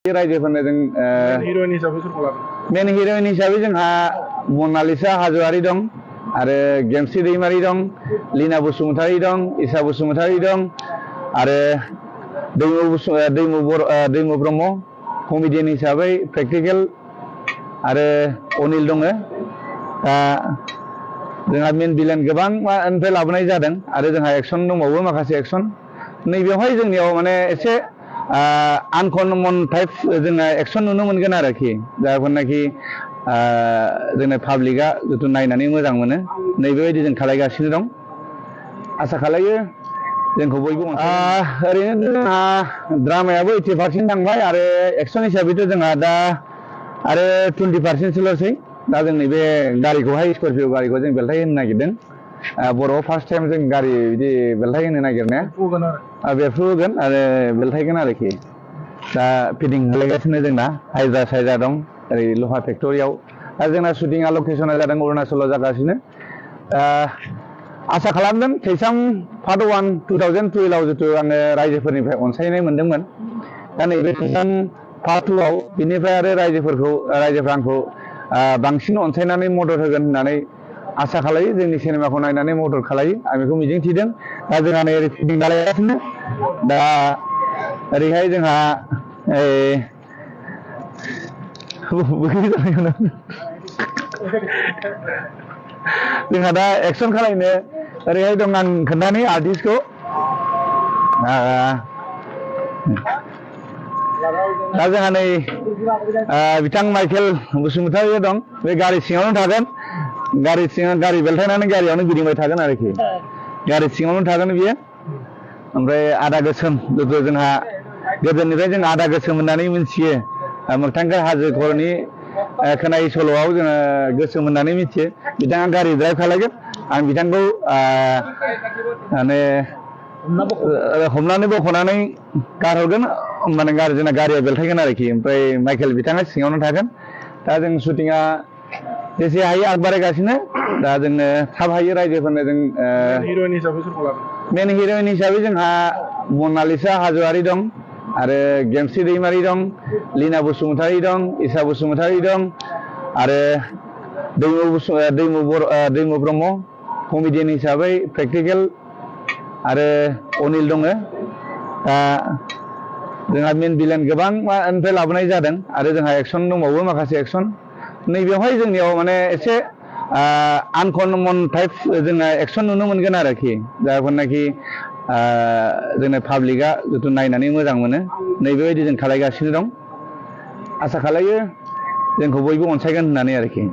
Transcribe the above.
रायजोफोरनो जों हिरोइन हिसाबै सोरखौ लादों? मेन हिरोइन हिसाबै जोंहा मनालिसा हाज'वारि दं आरो गेमस्रि दैमारि दं, लीना बसुमतारी दं, इसा बसुमतारी दं आरो दैमु ब्रह्म कमेडियान हिसाबै प्रेक्टिकेल आरो अनिल दङ। दा जोंहा मेन भिलेन गोबां निफ्राय लाबोनाय जादों आरो जोंहा एक्सन दंबावो माखासे एक्सन। नैबेवहाय जोंनियाव माने एसे आनकमन टाइप जोङो एक्सन नुनो मोनगोन आरोखि, जायफोरनाखि जोंना पाब्लिकआ जिथु नायनानै मोजां मोनो नैबेबायदि जों खालायगासिनो दं। आसा खालायो जोंखौ बयबो ओरैनो जोंहा ड्रामायाबो 80% थांबाय आरो एक्सन हिसाबैथ' जोंहा दा आरो 20%ल'सै। दा जों नैबे गारिखौहाय स्करपिय' गारिखौ जों बेलथाय होनो नागिरदों। बर'आव फार्स्ट टाइम जों गारि बिदि बेलथाय होनो नागिरनाया बेरफ्रुगोन आरो बेलथायगोन आरोखि। दा फिटिं खालायगासिनो जोंना हाइड्रा साइड्रा दं ओरै लहा फेक्टरियाव। दा जोंना शुटिंआ लकेसना जादों अरुणाचलाव जागासिनो। आसा खालामदों थैसाम पार्ट 1 2012आव जिथु आङो रायजोफोरनिफ्राय अनसायनाय मोनदोंमोन। दा नैबे थैसाम पार्ट 2आव बिनिफ्राय आरो रायजोफ्रा आंखौ बांसिन अनसायनानै मदद होगोन होननानै आसा खालायो। जोंनि सिनेमाखौ नायनानै मदद खालायो आं बेखौ मिजिंथिदों। दा जोंहा नै ओरै फिटिं खालायगासिनो। दा ओरैहाय जोंहा जोंहा दा एक्सन खालायनो ओरैहाय दं। आं खोन्थानि आर्टिस्टखौ दा जोंहा नै बिथां माइकेल बसुमतारी दं। बे गारि सिङावनो थागोन, गारि बेलथायनानै गारियावनो गिदिंबाय थागोन आरोखि। गारि सिङावनो थागोन बियो। ओमफ्राय आदा गोसोम जिथु जोंहा गोदोनिफ्राय जों आदा गोसोम होननानै मिथियो। मोगथांखर हाजो खर'नि खोनायै सल'आव जोङो गोसोम होननानै मिथियो। बिथाङा गारि ड्राइभ खालायगोन। आं बिथांखौ माने हमनानै बख'नानै गारहरगोन। होमबानो जोंना गारिया बेलथायगोन आरोखि। ओमफ्राय माइकेल बिथाङा सिङावनो थागोन। दा जों शुटिंआ जेसे हायो आग बारायगासिनो। दा जोङो थाब हायो रायजोफोरनो जों हिरोइन हिसाबै सोरखौ लादों? मेन हिरोइन हिसाबै जोंहा मनालिसा हाज'वारि दं आरो गेमस्रि दैमारि दं, लीना बसुमतारी दं, इसा बसुमतारी दं आरो दैमु ब्रह्म कमेडियान हिसाबै प्रेक्टिकेल आरो अनिल दङ। दा जोंहा मेन भिलेन गोबां निफ्राय लाबोनाय जादों आरो जोंहा एक्सन दंबावो माखासे एक्सन। नैबेवहाय जोंनियाव माने एसे आनकमन टाइप जोङो एक्सन नुनो मोनगोन आरोखि, जायफोरनाखि जोंना पाब्लिकआ जिथु नायनानै मोजां मोनो नैबेबायदि जों खालायगासिनो दं। आसा खालायो जोंखौ बयबो अनसायगोन होननानै आरोखि।